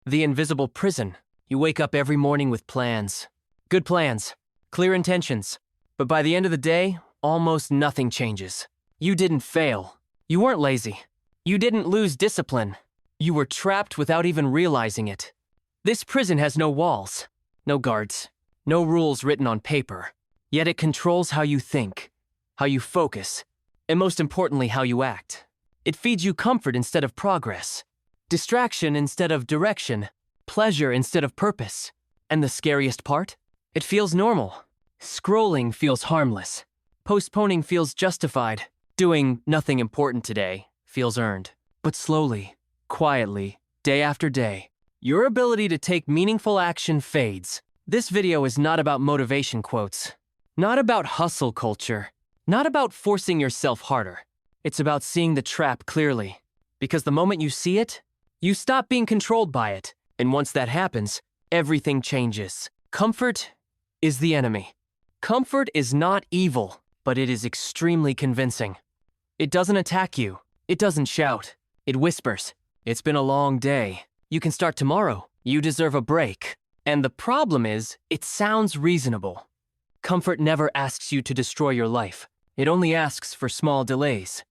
The invisible prison. You wake up every morning with plans. Good plans. Clear intentions. But by the end of the day, almost nothing changes. You didn't fail. You weren't lazy. You didn't lose discipline. You were trapped without even realizing it. This prison has no walls, no guards, no rules written on paper. Yet it controls how you think, how you focus, and most importantly, how you act. It feeds you comfort instead of progress, distraction instead of direction, pleasure instead of purpose. And the scariest part? It feels normal. Scrolling feels harmless. Postponing feels justified. Doing nothing important today feels earned. But slowly, quietly, day after day, your ability to take meaningful action fades. This video is not about motivation quotes, not about hustle culture, not about forcing yourself harder. It's about seeing the trap clearly. Because the moment you see it, you stop being controlled by it. And once that happens, everything changes. Comfort is the enemy. Comfort is not evil, but it is extremely convincing. It doesn't attack you. It doesn't shout. It whispers. It's been a long day. You can start tomorrow. You deserve a break. And the problem is, it sounds reasonable. Comfort never asks you to destroy your life. It only asks for small delays.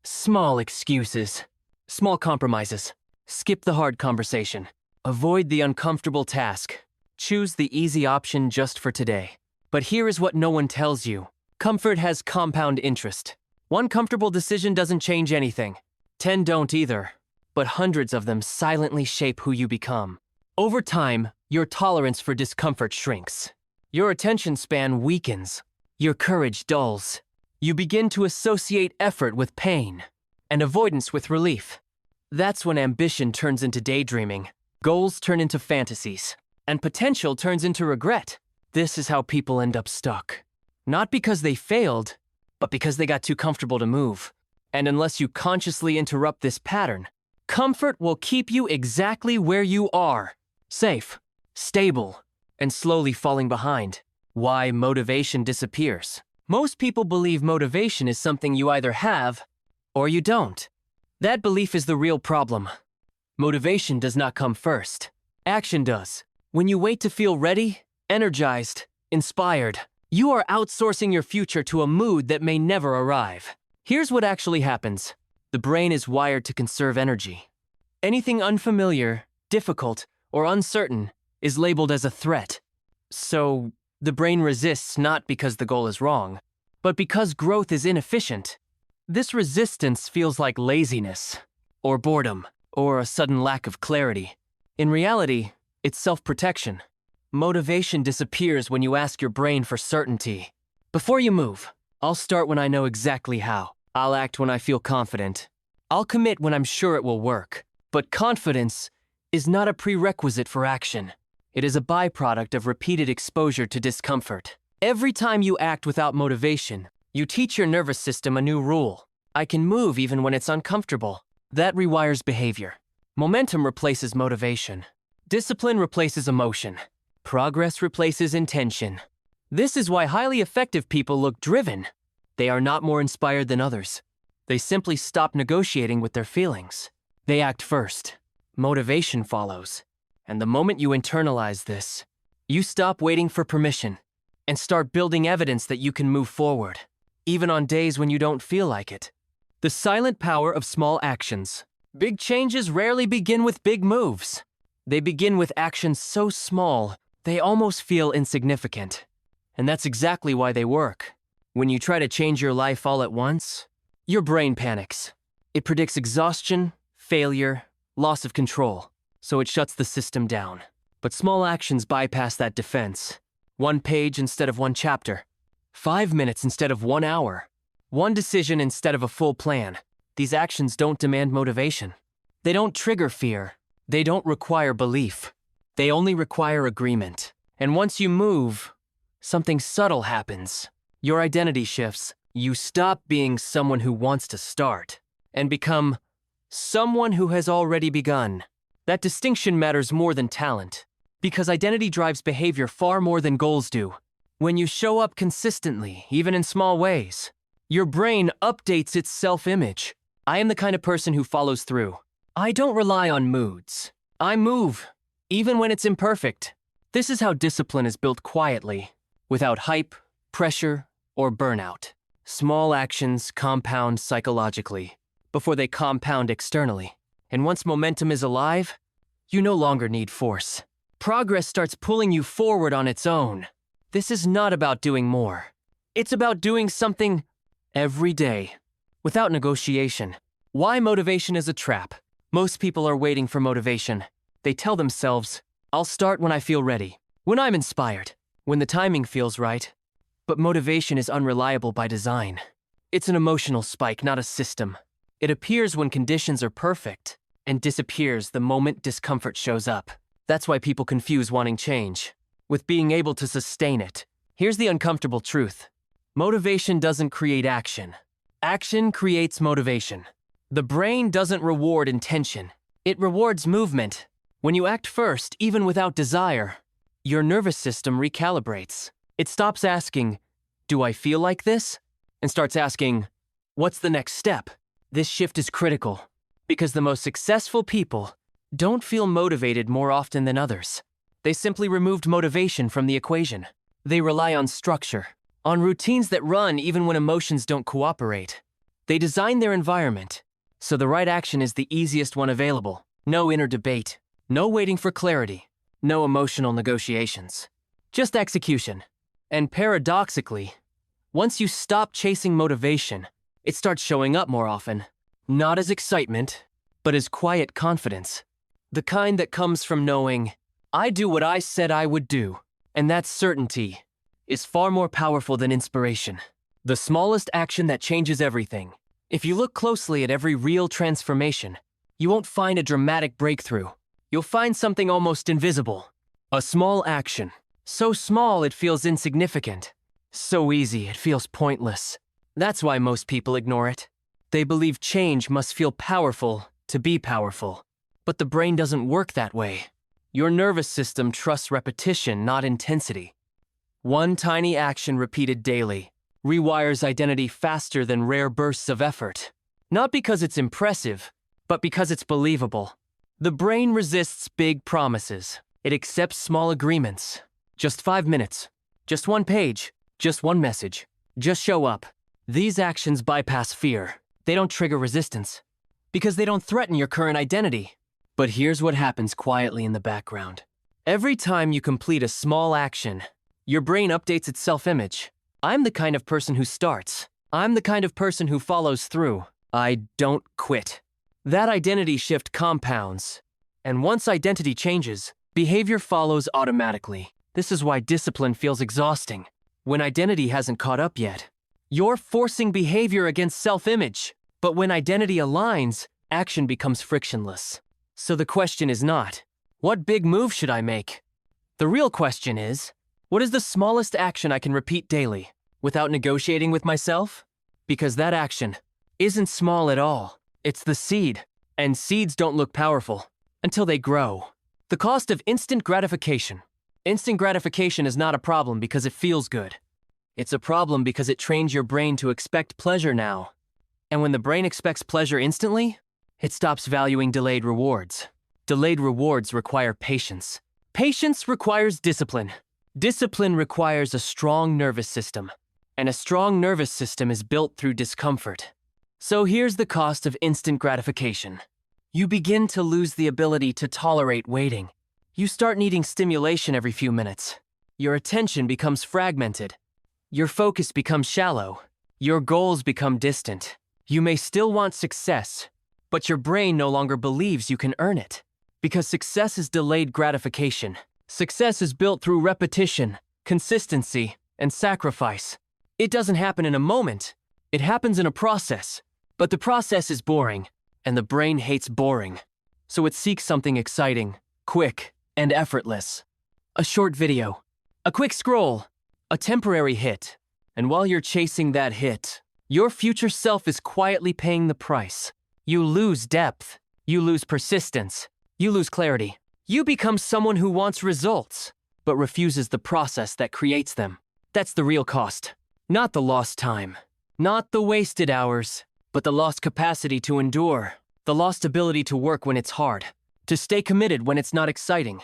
Small excuses. Small compromises. Skip the hard conversation. Avoid the uncomfortable task. Choose the easy option just for today. But here is what no one tells you. Comfort has compound interest. One comfortable decision doesn't change anything. 10 don't either. But hundreds of them silently shape who you become. Over time, your tolerance for discomfort shrinks. Your attention span weakens. Your courage dulls. You begin to associate effort with pain and avoidance with relief. That's when ambition turns into daydreaming, goals turn into fantasies, and potential turns into regret. This is how people end up stuck. Not because they failed, but because they got too comfortable to move. And unless you consciously interrupt this pattern, comfort will keep you exactly where you are. Safe, stable, and slowly falling behind. Why motivation disappears. Most people believe motivation is something you either have or you don't. That belief is the real problem. Motivation does not come first. Action does. When you wait to feel ready, energized, inspired, you are outsourcing your future to a mood that may never arrive. Here's what actually happens. The brain is wired to conserve energy. Anything unfamiliar, difficult, or uncertain is labeled as a threat. So, the brain resists not because the goal is wrong, but because growth is inefficient. This resistance feels like laziness, or boredom, or a sudden lack of clarity. In reality, it's self-protection. Motivation disappears when you ask your brain for certainty. Before you move, I'll start when I know exactly how. I'll act when I feel confident. I'll commit when I'm sure it will work. But confidence is not a prerequisite for action. It is a byproduct of repeated exposure to discomfort. Every time you act without motivation, you teach your nervous system a new rule. I can move even when it's uncomfortable. That rewires behavior. Momentum replaces motivation. Discipline replaces emotion. Progress replaces intention. This is why highly effective people look driven. They are not more inspired than others. They simply stop negotiating with their feelings. They act first. Motivation follows. And the moment you internalize this, you stop waiting for permission and start building evidence that you can move forward, even on days when you don't feel like it. The silent power of small actions. Big changes rarely begin with big moves. They begin with actions so small, they almost feel insignificant. And that's exactly why they work. When you try to change your life all at once, your brain panics. It predicts exhaustion, failure, loss of control, so it shuts the system down. But small actions bypass that defense. 1 page instead of 1 chapter. 5 minutes instead of 1 hour. 1 decision instead of a full plan. These actions don't demand motivation. They don't trigger fear. They don't require belief. They only require agreement. And once you move, something subtle happens. Your identity shifts. You stop being someone who wants to start and become someone who has already begun. That distinction matters more than talent, because identity drives behavior far more than goals do. When you show up consistently, even in small ways, your brain updates its self-image. I am the kind of person who follows through. I don't rely on moods. I move, even when it's imperfect. This is how discipline is built quietly, without hype, pressure, or burnout. Small actions compound psychologically, before they compound externally. And once momentum is alive, you no longer need force. Progress starts pulling you forward on its own. This is not about doing more. It's about doing something every day, without negotiation. Why motivation is a trap? Most people are waiting for motivation. They tell themselves, I'll start when I feel ready, when I'm inspired, when the timing feels right. But motivation is unreliable by design. It's an emotional spike, not a system. It appears when conditions are perfect, and disappears the moment discomfort shows up. That's why people confuse wanting change with being able to sustain it. Here's the uncomfortable truth. Motivation doesn't create action. Action creates motivation. The brain doesn't reward intention. It rewards movement. When you act first, even without desire, your nervous system recalibrates. It stops asking, do I feel like this? And starts asking, what's the next step? This shift is critical, because the most successful people don't feel motivated more often than others. They simply removed motivation from the equation. They rely on structure, on routines that run even when emotions don't cooperate. They design their environment, so the right action is the easiest one available. No inner debate, no waiting for clarity, no emotional negotiations. Just execution. And paradoxically, once you stop chasing motivation, it starts showing up more often. Not as excitement, but as quiet confidence. The kind that comes from knowing, I do what I said I would do. And that certainty is far more powerful than inspiration. The smallest action that changes everything. If you look closely at every real transformation, you won't find a dramatic breakthrough. You'll find something almost invisible. A small action. So small it feels insignificant. So easy it feels pointless. That's why most people ignore it. They believe change must feel powerful to be powerful. But the brain doesn't work that way. Your nervous system trusts repetition, not intensity. One tiny action repeated daily rewires identity faster than rare bursts of effort. Not because it's impressive, but because it's believable. The brain resists big promises. It accepts small agreements. Just 5 minutes. Just one page. Just one message. Just show up. These actions bypass fear. They don't trigger resistance, because they don't threaten your current identity. But here's what happens quietly in the background. Every time you complete a small action, your brain updates its self-image. I'm the kind of person who starts. I'm the kind of person who follows through. I don't quit. That identity shift compounds. And once identity changes, behavior follows automatically. This is why discipline feels exhausting, when identity hasn't caught up yet. You're forcing behavior against self-image. But when identity aligns, action becomes frictionless. So the question is not, what big move should I make? The real question is, what is the smallest action I can repeat daily, without negotiating with myself? Because that action isn't small at all. It's the seed. And seeds don't look powerful until they grow. The cost of instant gratification. Instant gratification is not a problem because it feels good. It's a problem because it trains your brain to expect pleasure now. And when the brain expects pleasure instantly, it stops valuing delayed rewards. Delayed rewards require patience. Patience requires discipline. Discipline requires a strong nervous system. And a strong nervous system is built through discomfort. So here's the cost of instant gratification. You begin to lose the ability to tolerate waiting. You start needing stimulation every few minutes. Your attention becomes fragmented. Your focus becomes shallow. Your goals become distant. You may still want success, but your brain no longer believes you can earn it. Because success is delayed gratification. Success is built through repetition, consistency, and sacrifice. It doesn't happen in a moment. It happens in a process. But the process is boring, and the brain hates boring. So it seeks something exciting, quick, and effortless. A short video, a quick scroll, a temporary hit. And while you're chasing that hit, your future self is quietly paying the price. You lose depth. You lose persistence. You lose clarity. You become someone who wants results, but refuses the process that creates them. That's the real cost. Not the lost time. Not the wasted hours, but the lost capacity to endure. The lost ability to work when it's hard. To stay committed when it's not exciting.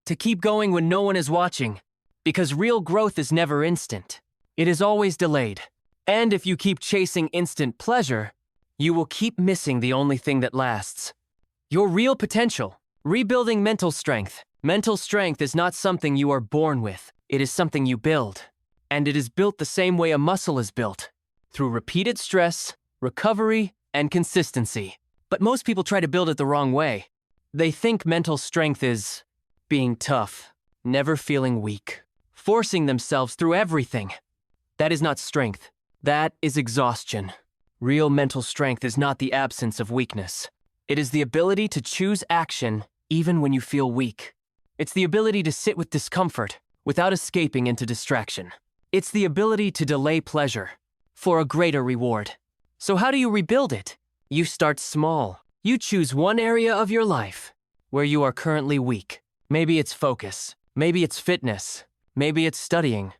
to keep going when no one is watching, because real growth is never instant. It is always delayed. And if you keep chasing instant pleasure, you will keep missing the only thing that lasts. Your real potential. Rebuilding mental strength. Mental strength is not something you are born with. It is something you build. And it is built the same way a muscle is built, through repeated stress, recovery, and consistency. But most people try to build it the wrong way. They think mental strength is being tough, never feeling weak, forcing themselves through everything. That is not strength. That is exhaustion. Real mental strength is not the absence of weakness. It is the ability to choose action even when you feel weak. It's the ability to sit with discomfort without escaping into distraction. It's the ability to delay pleasure for a greater reward. So how do you rebuild it? You start small. You choose one area of your life where you are currently weak. Maybe it's focus. Maybe it's fitness. Maybe it's studying.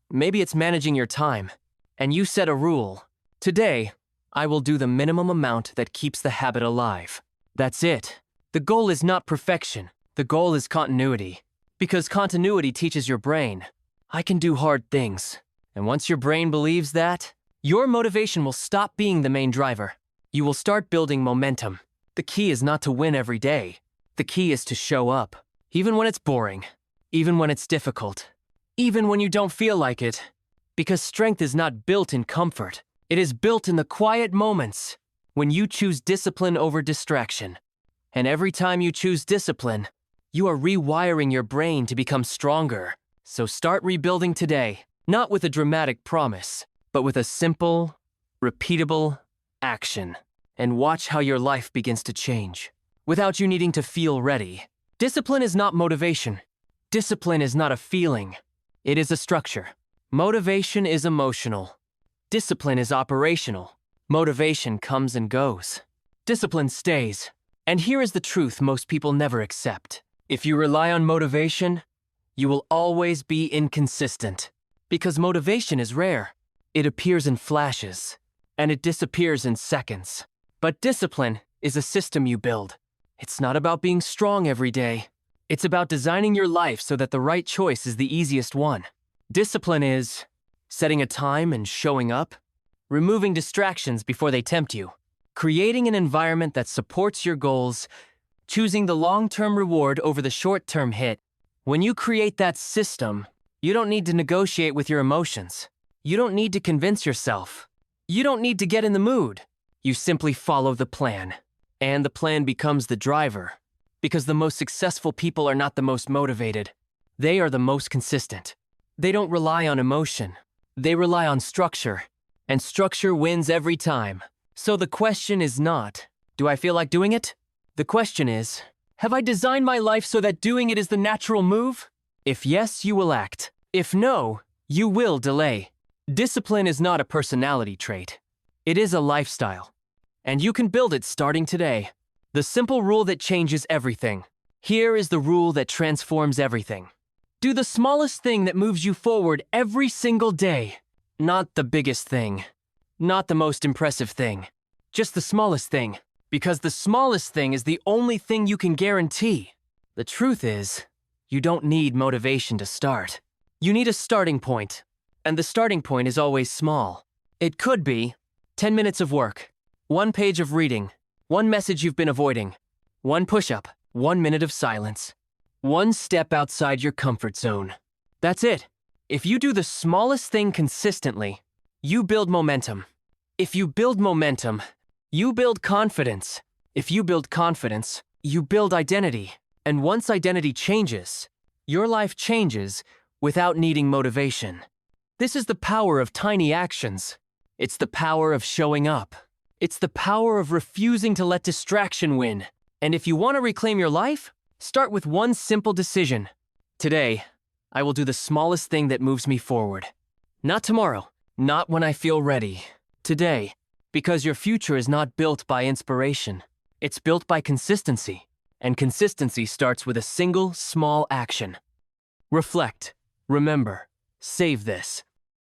Maybe it's managing your time. And you set a rule. Today, I will do the minimum amount that keeps the habit alive. That's it. The goal is not perfection. The goal is continuity. Because continuity teaches your brain, I can do hard things. And once your brain believes that, your motivation will stop being the main driver. You will start building momentum. The key is not to win every day. The key is to show up, even when it's boring, even when it's difficult, even when you don't feel like it. Because strength is not built in comfort. It is built in the quiet moments when you choose discipline over distraction. And every time you choose discipline, you are rewiring your brain to become stronger. So start rebuilding today, not with a dramatic promise, but with a simple, repeatable action. And watch how your life begins to change, without you needing to feel ready. Discipline is not motivation. Discipline is not a feeling. It is a structure. Motivation is emotional. Discipline is operational. Motivation comes and goes. Discipline stays. And here is the truth most people never accept. If you rely on motivation, you will always be inconsistent. Because motivation is rare. It appears in flashes, and it disappears in seconds. But discipline is a system you build. It's not about being strong every day. It's about designing your life so that the right choice is the easiest one. Discipline is setting a time and showing up, removing distractions before they tempt you, creating an environment that supports your goals, choosing the long-term reward over the short-term hit. When you create that system, you don't need to negotiate with your emotions. You don't need to convince yourself. You don't need to get in the mood. You simply follow the plan. And the plan becomes the driver. Because the most successful people are not the most motivated. They are the most consistent. They don't rely on emotion. They rely on structure. And structure wins every time. So the question is not, do I feel like doing it? The question is, have I designed my life so that doing it is the natural move? If yes, you will act. If no, you will delay. Discipline is not a personality trait. It is a lifestyle. And you can build it starting today. The simple rule that changes everything. Here is the rule that transforms everything. Do the smallest thing that moves you forward every single day. Not the biggest thing. Not the most impressive thing. Just the smallest thing. Because the smallest thing is the only thing you can guarantee. The truth is, you don't need motivation to start. You need a starting point. And the starting point is always small. It could be 10 minutes of work, 1 page of reading, 1 message you've been avoiding, 1 push-up, 1 minute of silence, 1 step outside your comfort zone. That's it. If you do the smallest thing consistently, you build momentum. If you build momentum, you build confidence. If you build confidence, you build identity. And once identity changes, your life changes without needing motivation. This is the power of tiny actions. It's the power of showing up. It's the power of refusing to let distraction win. And if you want to reclaim your life, start with one simple decision. Today, I will do the smallest thing that moves me forward. Not tomorrow, not when I feel ready. Today, because your future is not built by inspiration. It's built by consistency. And consistency starts with a single, small action. Reflect. Remember. Save this.